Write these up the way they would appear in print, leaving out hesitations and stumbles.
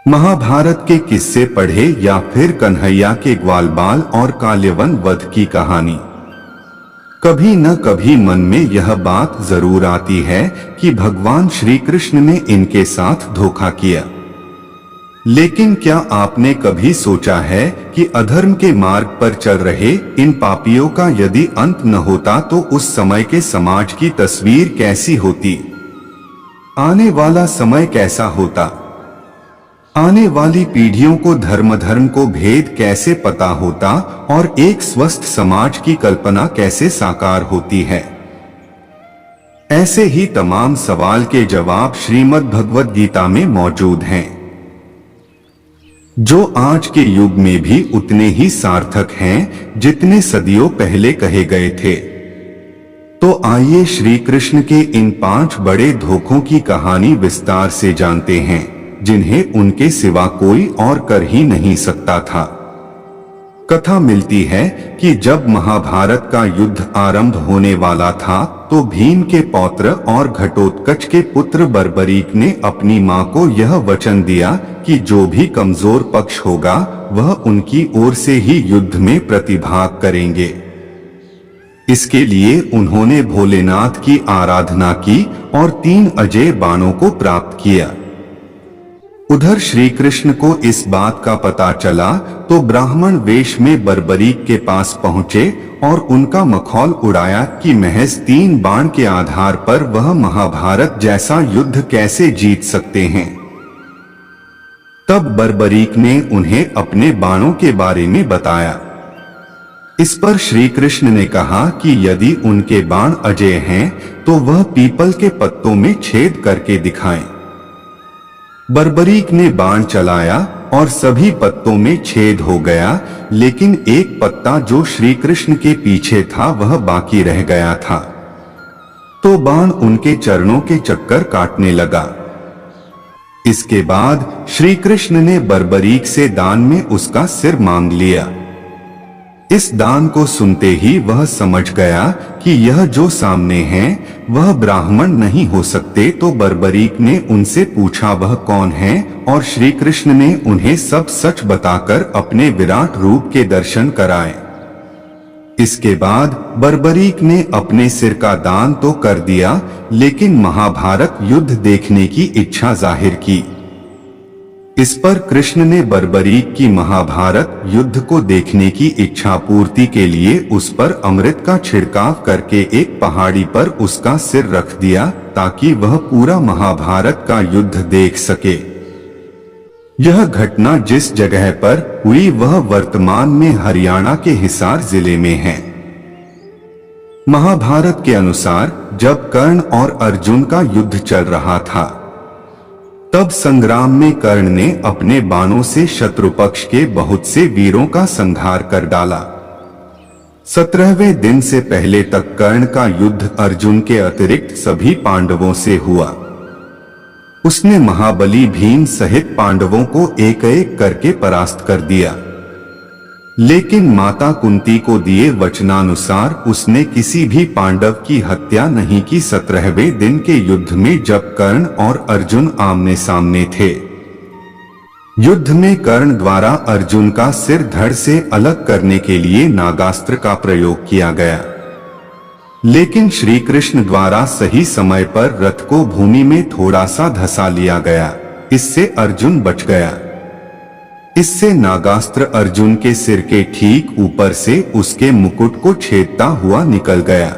महाभारत के किस्से पढ़े या फिर कन्हैया के ग्वालबाल और काल्यवन वध की कहानी। कभी न कभी मन में यह बात जरूर आती है कि भगवान श्री कृष्ण ने इनके साथ धोखा किया। लेकिन क्या आपने कभी सोचा है कि अधर्म के मार्ग पर चल रहे इन पापियों का यदि अंत न होता तो उस समय के समाज की तस्वीर कैसी होती? आने वाला समय कैसा होता? आने वाली पीढ़ियों को धर्म को भेद कैसे पता होता और एक स्वस्थ समाज की कल्पना कैसे साकार होती है? ऐसे ही तमाम सवाल के जवाब श्रीमद् भगवद गीता में मौजूद हैं, जो आज के युग में भी उतने ही सार्थक हैं जितने सदियों पहले कहे गए थे। तो आइए श्री कृष्ण के इन 5 बड़े धोखों की कहानी विस्तार से जानते हैं, जिन्हें उनके सिवा कोई और कर ही नहीं सकता था। कथा मिलती है कि जब महाभारत का युद्ध आरंभ होने वाला था तो भीम के पौत्र और घटोत्कच के पुत्र बर्बरीक ने अपनी मां को यह वचन दिया कि जो भी कमजोर पक्ष होगा वह उनकी ओर से ही युद्ध में प्रतिभाग करेंगे। इसके लिए उन्होंने भोलेनाथ की आराधना की और 3 अजय बाणों को प्राप्त किया। उधर श्री कृष्ण को इस बात का पता चला तो ब्राह्मण वेश में बर्बरीक के पास पहुंचे और उनका मखौल उड़ाया कि महज 3 बाण के आधार पर वह महाभारत जैसा युद्ध कैसे जीत सकते हैं। तब बर्बरीक ने उन्हें अपने बाणों के बारे में बताया। इस पर श्री कृष्ण ने कहा कि यदि उनके बाण अजय हैं तो वह पीपल के पत्तों में छेद करके दिखाएं। बर्बरीक ने बाण चलाया और सभी पत्तों में छेद हो गया, लेकिन एक पत्ता जो श्री कृष्ण के पीछे था वह बाकी रह गया था। तो बाण उनके चरणों के चक्कर काटने लगा। इसके बाद श्री कृष्ण ने बर्बरीक से दान में उसका सिर मांग लिया। इस दान को सुनते ही वह समझ गया कि यह जो सामने है वह ब्राह्मण नहीं हो सकते। तो बर्बरीक ने उनसे पूछा वह कौन है और श्री कृष्ण ने उन्हें सब सच बताकर अपने विराट रूप के दर्शन कराए। इसके बाद बर्बरीक ने अपने सिर का दान तो कर दिया, लेकिन महाभारत युद्ध देखने की इच्छा जाहिर की। इस पर कृष्ण ने बर्बरीक की महाभारत युद्ध को देखने की इच्छा पूर्ति के लिए उस पर अमृत का छिड़काव करके एक पहाड़ी पर उसका सिर रख दिया ताकि वह पूरा महाभारत का युद्ध देख सके। यह घटना जिस जगह पर हुई वह वर्तमान में हरियाणा के हिसार जिले में है। महाभारत के अनुसार जब कर्ण और अर्जुन का युद्ध चल रहा था तब संग्राम में कर्ण ने अपने बाणों से शत्रु पक्ष के बहुत से वीरों का संहार कर डाला। 17वें दिन से पहले तक कर्ण का युद्ध अर्जुन के अतिरिक्त सभी पांडवों से हुआ। उसने महाबली भीम सहित पांडवों को एक-एक करके परास्त कर दिया, लेकिन माता कुंती को दिए वचनानुसार उसने किसी भी पांडव की हत्या नहीं की। 17वें दिन के युद्ध में जब कर्ण और अर्जुन आमने सामने थे, युद्ध में कर्ण द्वारा अर्जुन का सिर धड़ से अलग करने के लिए नागास्त्र का प्रयोग किया गया, लेकिन श्री कृष्ण द्वारा सही समय पर रथ को भूमि में थोड़ा सा धंसा लिया गया। इससे अर्जुन बच गया। इससे नागास्त्र अर्जुन के सिर के ठीक ऊपर से उसके मुकुट को छेदता हुआ निकल गया।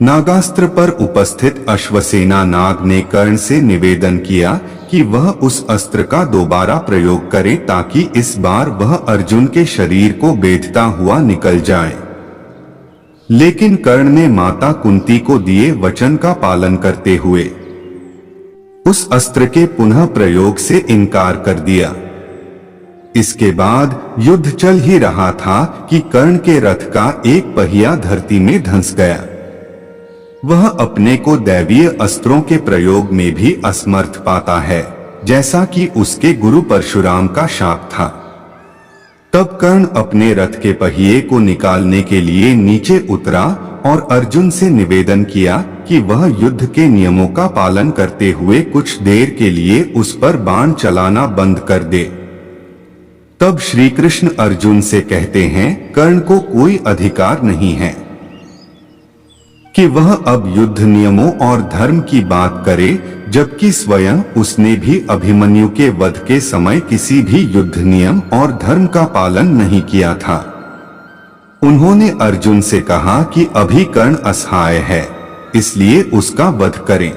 नागास्त्र पर उपस्थित अश्वसेना नाग ने कर्ण से निवेदन किया कि वह उस अस्त्र का दोबारा प्रयोग करे ताकि इस बार वह अर्जुन के शरीर को बेधता हुआ निकल जाए। लेकिन कर्ण ने माता कुंती को दिए वचन का पालन करते हुए उस अस्त्र के पुनः प्रयोग से इनकार कर दिया। इसके बाद युद्ध चल ही रहा था कि कर्ण के रथ का एक पहिया धरती में धंस गया। वह अपने को दैवीय अस्त्रों के प्रयोग में भी असमर्थ पाता है, जैसा कि उसके गुरु परशुराम का शाप था। तब कर्ण अपने रथ के पहिए को निकालने के लिए नीचे उतरा और अर्जुन से निवेदन किया कि वह युद्ध के नियमों का पालन करते हुए कुछ देर के लिए उस पर बाण चलाना बंद कर दे। तब श्री कृष्ण अर्जुन से कहते हैं, कर्ण को कोई अधिकार नहीं है कि वह अब युद्ध नियमों और धर्म की बात करे, जबकि स्वयं उसने भी अभिमन्यु के वध के समय किसी भी युद्ध नियम और धर्म का पालन नहीं किया था। उन्होंने अर्जुन से कहा कि अभी कर्ण असहाय है, इसलिए उसका वध करें।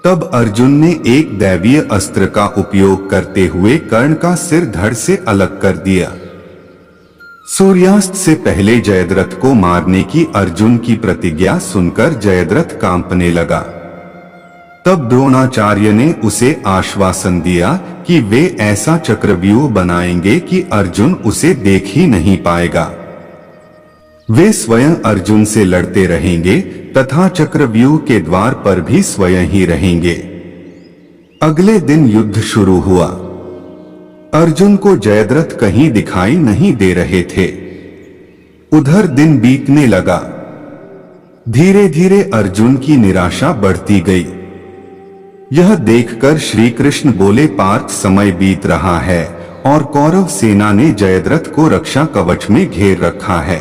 तब अर्जुन ने एक दैवीय अस्त्र का उपयोग करते हुए कर्ण का सिर धड़ से अलग कर दिया। सूर्यास्त से पहले जयद्रथ को मारने की अर्जुन की प्रतिज्ञा सुनकर जयद्रथ कांपने लगा। तब द्रोणाचार्य ने उसे आश्वासन दिया कि वे ऐसा चक्रव्यूह बनाएंगे कि अर्जुन उसे देख ही नहीं पाएगा। वे स्वयं अर्जुन से लड़ते रहेंगे तथा चक्रव्यूह के द्वार पर भी स्वयं ही रहेंगे। अगले दिन युद्ध शुरू हुआ। अर्जुन को जयद्रथ कहीं दिखाई नहीं दे रहे थे। उधर दिन बीतने लगा। धीरे धीरे अर्जुन की निराशा बढ़ती गई। यह देखकर श्री कृष्ण बोले, पार्थ, समय बीत रहा है और कौरव सेना ने जयद्रथ को रक्षा कवच में घेर रखा है।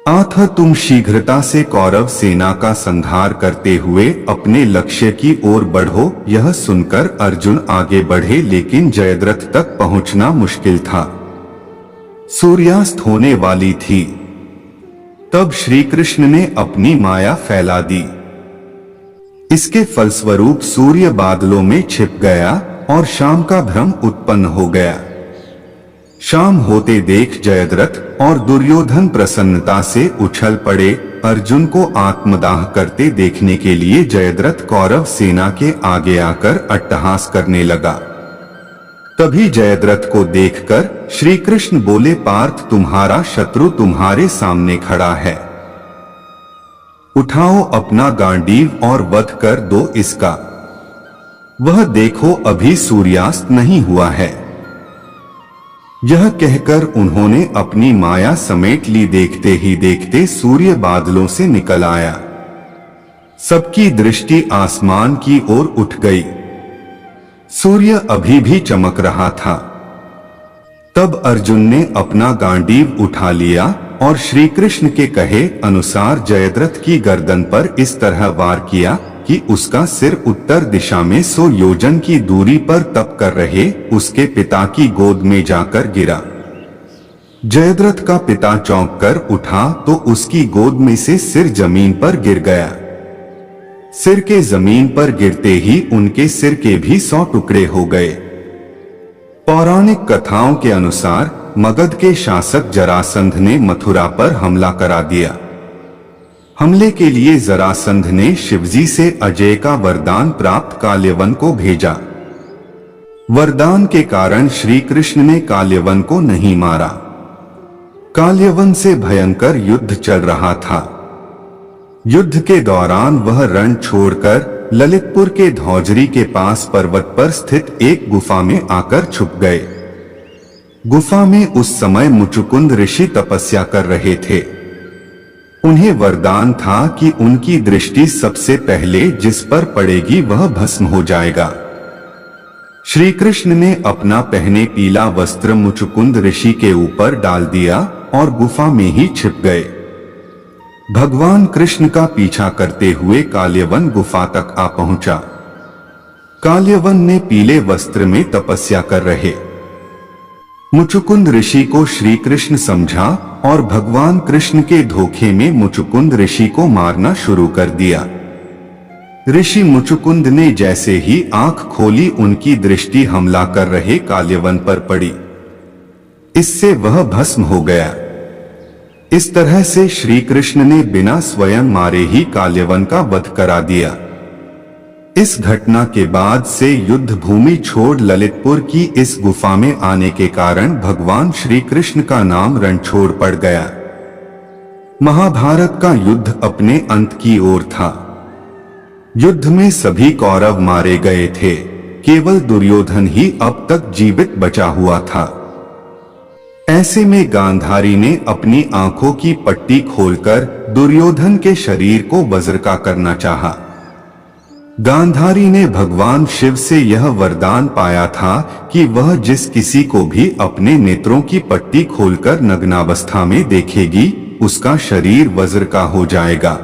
अतः तुम शीघ्रता से कौरव सेना का संहार करते हुए अपने लक्ष्य की ओर बढ़ो। यह सुनकर अर्जुन आगे बढ़े, लेकिन जयद्रथ तक पहुंचना मुश्किल था। सूर्यास्त होने वाली थी। तब श्री कृष्ण ने अपनी माया फैला दी। इसके फलस्वरूप सूर्य बादलों में छिप गया और शाम का भ्रम उत्पन्न हो गया। शाम होते देख जयद्रथ और दुर्योधन प्रसन्नता से उछल पड़े। अर्जुन को आत्मदाह करते देखने के लिए जयद्रथ कौरव सेना के आगे आकर अट्टहास करने लगा। तभी जयद्रथ को देखकर श्री कृष्ण बोले, पार्थ, तुम्हारा शत्रु तुम्हारे सामने खड़ा है। उठाओ अपना गांडीव और वध कर दो इसका। वह देखो, अभी सूर्यास्त नहीं हुआ है। यह कहकर उन्होंने अपनी माया समेट ली। देखते ही देखते सूर्य बादलों से निकल आया। सबकी दृष्टि आसमान की ओर उठ गई। सूर्य अभी भी चमक रहा था। तब अर्जुन ने अपना गांडीव उठा लिया और श्री कृष्ण के कहे अनुसार जयद्रथ की गर्दन पर इस तरह वार किया कि उसका सिर उत्तर दिशा में 100 योजन की दूरी पर तप कर रहे उसके पिता की गोद में जाकर गिरा। जयद्रथ का पिता चौंक कर उठा तो उसकी गोद में से सिर जमीन पर गिर गया। सिर के जमीन पर गिरते ही उनके सिर के भी 100 टुकड़े हो गए। पौराणिक कथाओं के अनुसार मगध के शासक जरासंध ने मथुरा पर हमला करा दिया। हमले के लिए जरासंध ने शिवजी से अजय का वरदान प्राप्त काल्यवन को भेजा। वरदान के कारण श्री कृष्ण ने काल्यवन को नहीं मारा। काल्यवन से भयंकर युद्ध चल रहा था। युद्ध के दौरान वह रण छोड़कर ललितपुर के धौजरी के पास पर्वत पर स्थित एक गुफा में आकर छुप गए। गुफा में उस समय मुचुकुंद ऋषि तपस्या कर रहे थे। उन्हें वरदान था कि उनकी दृष्टि सबसे पहले जिस पर पड़ेगी वह भस्म हो जाएगा। श्री कृष्ण ने अपना पहने पीला वस्त्र मुचुकुंद ऋषि के ऊपर डाल दिया और गुफा में ही छिप गए। भगवान कृष्ण का पीछा करते हुए काल्यवन गुफा तक आ पहुंचा। काल्यवन ने पीले वस्त्र में तपस्या कर रहे मुचुकुंद ऋषि को श्री कृष्ण समझा और भगवान कृष्ण के धोखे में मुचुकुंद ऋषि को मारना शुरू कर दिया। ऋषि मुचुकुंद ने जैसे ही आंख खोली उनकी दृष्टि हमला कर रहे काल्यवन पर पड़ी। इससे वह भस्म हो गया। इस तरह से श्री कृष्ण ने बिना स्वयं मारे ही काल्यवन का वध करा दिया। इस घटना के बाद से युद्ध भूमि छोड़ ललितपुर की इस गुफा में आने के कारण भगवान श्री कृष्ण का नाम रणछोड़ पड़ गया। महाभारत का युद्ध अपने अंत की ओर था। युद्ध में सभी कौरव मारे गए थे, केवल दुर्योधन ही अब तक जीवित बचा हुआ था। ऐसे में गांधारी ने अपनी आंखों की पट्टी खोलकर दुर्योधन के शरीर को वज्र का करना चाहा। गांधारी ने भगवान शिव से यह वरदान पाया था कि वह जिस किसी को भी अपने नेत्रों की पट्टी खोलकर नग्नावस्था में देखेगी उसका शरीर वज्र का हो जाएगा।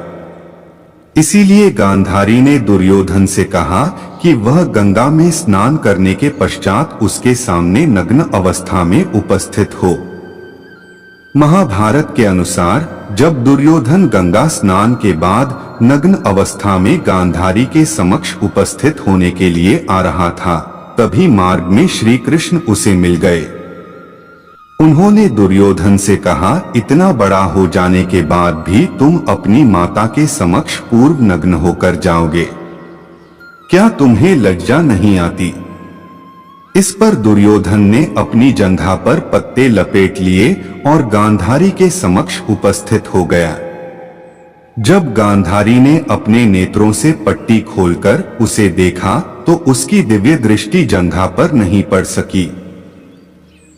इसीलिए गांधारी ने दुर्योधन से कहा कि वह गंगा में स्नान करने के पश्चात उसके सामने नग्न अवस्था में उपस्थित हो। महाभारत के अनुसार जब दुर्योधन गंगा स्नान के बाद नग्न अवस्था में गांधारी के समक्ष उपस्थित होने के लिए आ रहा था, तभी मार्ग में श्री कृष्ण उसे मिल गए। उन्होंने दुर्योधन से कहा, इतना बड़ा हो जाने के बाद भी तुम अपनी माता के समक्ष पूर्व नग्न होकर जाओगे, क्या तुम्हें लज्जा नहीं आती? इस पर दुर्योधन ने अपनी जंघा पर पत्ते लपेट लिए और गांधारी के समक्ष उपस्थित हो गया। जब गांधारी ने अपने नेत्रों से पट्टी खोलकर उसे देखा तो उसकी दिव्य दृष्टि जंघा पर नहीं पड़ सकी।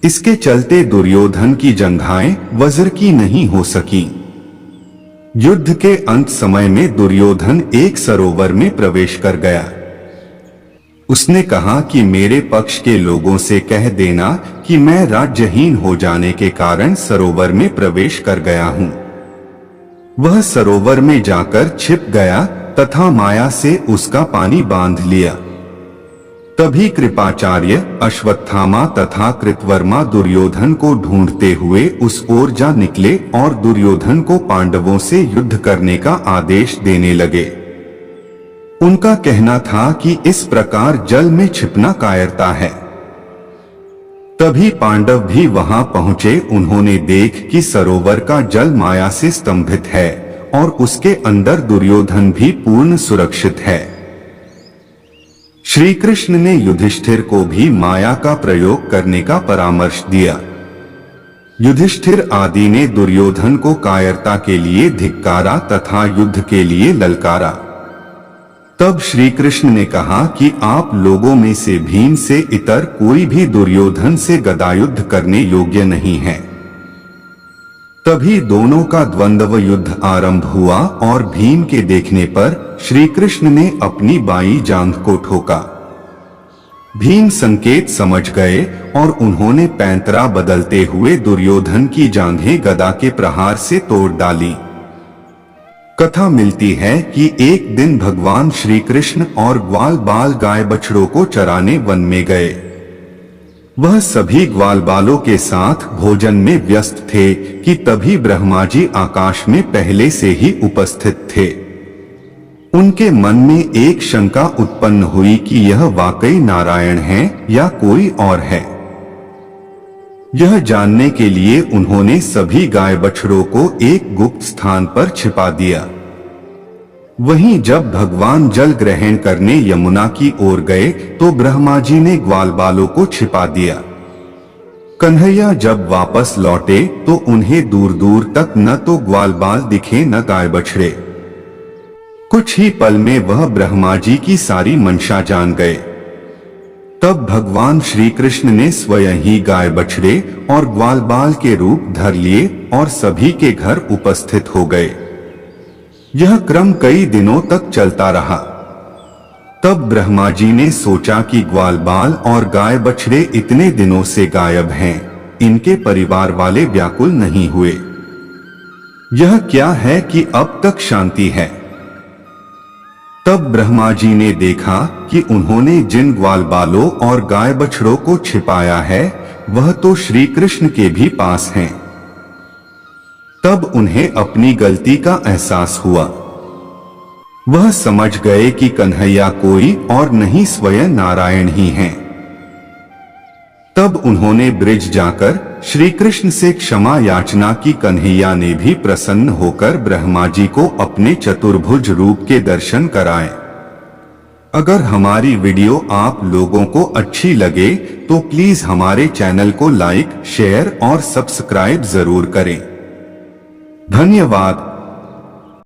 इसके चलते दुर्योधन की जंघाएं वज्र की नहीं हो सकी। युद्ध के अंत समय में दुर्योधन एक सरोवर में प्रवेश कर गया। उसने कहा कि मेरे पक्ष के लोगों से कह देना कि मैं राज्यहीन हो जाने के कारण सरोवर में प्रवेश कर गया हूं। वह सरोवर में जाकर छिप गया तथा माया से उसका पानी बांध लिया। तभी कृपाचार्य, अश्वत्थामा तथा कृतवर्मा दुर्योधन को ढूंढते हुए उस ओर जा निकले और दुर्योधन को पांडवों से युद्ध करने का आदेश देने लगे। उनका कहना था कि इस प्रकार जल में छिपना कायरता है। तभी पांडव भी वहां पहुंचे। उन्होंने देख कि सरोवर का जल माया से स्तंभित है और उसके अंदर दुर्योधन भी पूर्ण सुरक्षित है। श्री कृष्ण ने युधिष्ठिर को भी माया का प्रयोग करने का परामर्श दिया। युधिष्ठिर आदि ने दुर्योधन को कायरता के लिए धिक्कारा तथा युद्ध के लिए ललकारा। तब श्री कृष्ण ने कहा कि आप लोगों में से भीम से इतर कोई भी दुर्योधन से गदायुद्ध करने योग्य नहीं है। तभी दोनों का द्वंद्व युद्ध आरंभ हुआ और भीम के देखने पर श्री कृष्ण ने अपनी बाईं जांघ को ठोका। भीम संकेत समझ गए और उन्होंने पैंतरा बदलते हुए दुर्योधन की जांघें गदा के प्रहार से तोड़ डाली। कथा मिलती है कि एक दिन भगवान श्री कृष्ण और ग्वाल बाल गाय बछड़ों को चराने वन में गए। वह सभी ग्वाल बालों के साथ भोजन में व्यस्त थे कि तभी ब्रह्मा जी आकाश में पहले से ही उपस्थित थे। उनके मन में एक शंका उत्पन्न हुई कि यह वाकई नारायण हैं या कोई और है। यह जानने के लिए उन्होंने सभी गाय बछड़ों को एक गुप्त स्थान पर छिपा दिया। वहीं जब भगवान जल ग्रहण करने यमुना की ओर गए तो ब्रह्मा जी ने ग्वाल बालों को छिपा दिया। कन्हैया जब वापस लौटे तो उन्हें दूर दूर तक न तो ग्वाल बाल दिखे न गाय बछड़े। कुछ ही पल में वह ब्रह्मा जी की सारी मंशा जान गए। तब भगवान श्री कृष्ण ने स्वयं ही गाय बछड़े और ग्वाल बाल के रूप धर लिए और सभी के घर उपस्थित हो गए। यह क्रम कई दिनों तक चलता रहा। तब ब्रह्मा जी ने सोचा कि ग्वाल बाल और गाय बछड़े इतने दिनों से गायब हैं, इनके परिवार वाले व्याकुल नहीं हुए। यह क्या है कि अब तक शांति है। तब ब्रह्मा जी ने देखा कि उन्होंने जिन ग्वाल बालों और गाय बछड़ों को छिपाया है वह तो श्री कृष्ण के भी पास हैं। तब उन्हें अपनी गलती का एहसास हुआ। वह समझ गए कि कन्हैया कोई और नहीं स्वयं नारायण ही हैं। तब उन्होंने ब्रिज जाकर श्री कृष्ण से क्षमा याचना की। कन्हैया ने भी प्रसन्न होकर ब्रह्मा जी को अपने चतुर्भुज रूप के दर्शन कराए। अगर हमारी वीडियो आप लोगों को अच्छी लगे तो प्लीज हमारे चैनल को लाइक, शेयर और सब्सक्राइब जरूर करें। धन्यवाद।